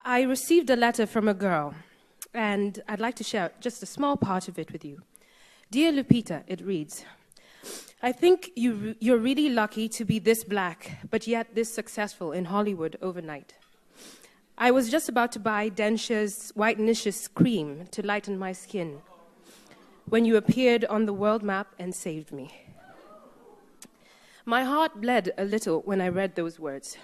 I received a letter from a girl, and I'd like to share just a small part of it with you. Dear Lupita, it reads, I think you're really lucky to be this black, but yet this successful in Hollywood overnight. I was just about to buy Dentsure's Whitenicious cream to lighten my skin when you appeared on the world map and saved me. My heart bled a little when I read those words.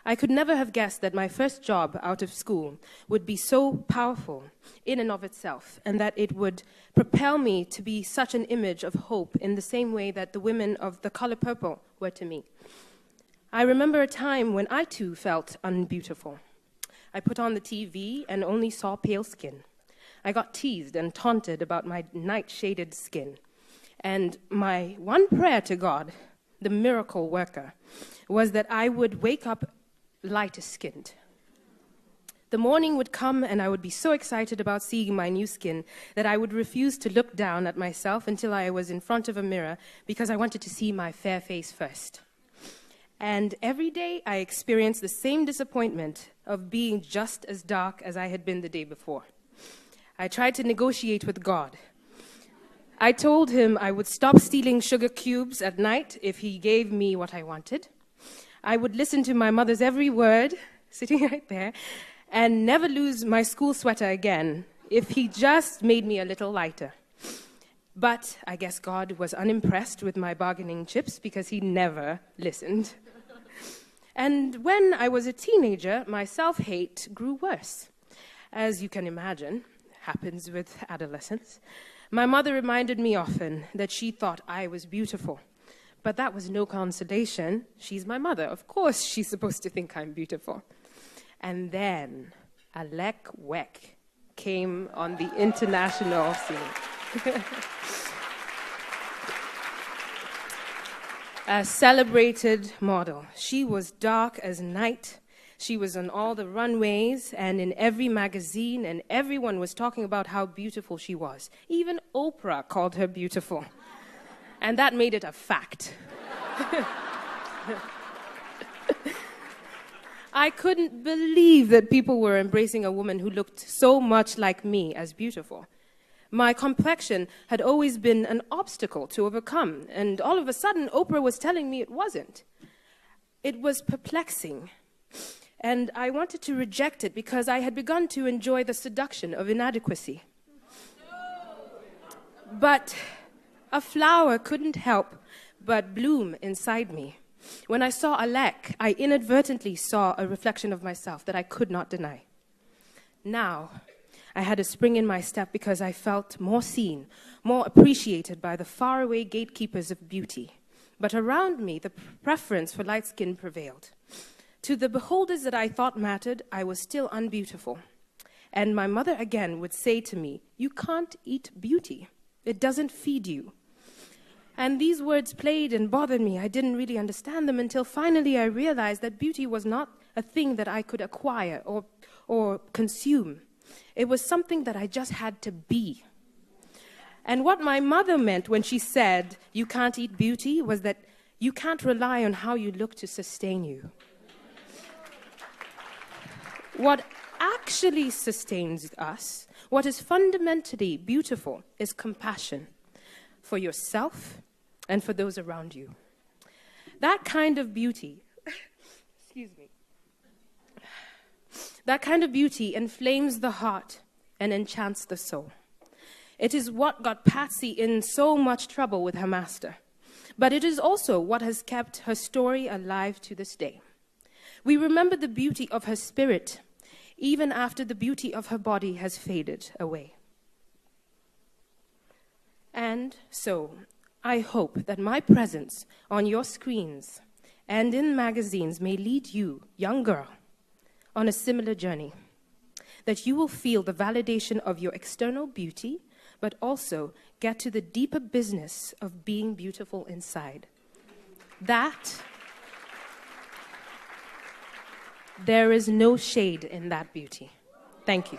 I could never have guessed that my first job out of school would be so powerful in and of itself, and that it would propel me to be such an image of hope in the same way that the women of the color purple were to me. I remember a time when I too felt unbeautiful. I put on the TV and only saw pale skin. I got teased and taunted about my night-shaded skin. And my one prayer to God, the miracle worker, was that I would wake up lighter-skinned. The morning would come and I would be so excited about seeing my new skin that I would refuse to look down at myself until I was in front of a mirror because I wanted to see my fair face first. And every day I experienced the same disappointment of being just as dark as I had been the day before. I tried to negotiate with God. I told him I would stop stealing sugar cubes at night if he gave me what I wanted. I would listen to my mother's every word, sitting right there, and never lose my school sweater again if he just made me a little lighter. But I guess God was unimpressed with my bargaining chips because he never listened. And when I was a teenager, my self-hate grew worse. As you can imagine, happens with adolescence. My mother reminded me often that she thought I was beautiful. But that was no consolation. She's my mother. Of course she's supposed to think I'm beautiful. And then Alec Weck came on the international scene. A celebrated model. She was dark as night. She was on all the runways and in every magazine, and everyone was talking about how beautiful she was. Even Oprah called her beautiful. And that made it a fact. I couldn't believe that people were embracing a woman who looked so much like me as beautiful. My complexion had always been an obstacle to overcome, and all of a sudden, Oprah was telling me it wasn't. It was perplexing, and I wanted to reject it because I had begun to enjoy the seduction of inadequacy. But a flower couldn't help but bloom inside me. When I saw Alec, I inadvertently saw a reflection of myself that I could not deny. Now, I had a spring in my step because I felt more seen, more appreciated by the faraway gatekeepers of beauty. But around me, the preference for light skin prevailed. To the beholders that I thought mattered, I was still unbeautiful. And my mother again would say to me, "You can't eat beauty. It doesn't feed you." And these words played and bothered me. I didn't really understand them until finally I realized that beauty was not a thing that I could acquire or consume. It was something that I just had to be. And what my mother meant when she said, "You can't eat beauty," was that you can't rely on how you look to sustain you. What actually sustains us, what is fundamentally beautiful, is compassion for yourself and for those around you. That kind of beauty, that kind of beauty inflames the heart and enchants the soul. It is what got Patsy in so much trouble with her master, but it is also what has kept her story alive to this day. We remember the beauty of her spirit even after the beauty of her body has faded away. And so, I hope that my presence on your screens and in magazines may lead you, young girl, on a similar journey. That you will feel the validation of your external beauty, but also get to the deeper business of being beautiful inside. That there is no shade in that beauty. Thank you.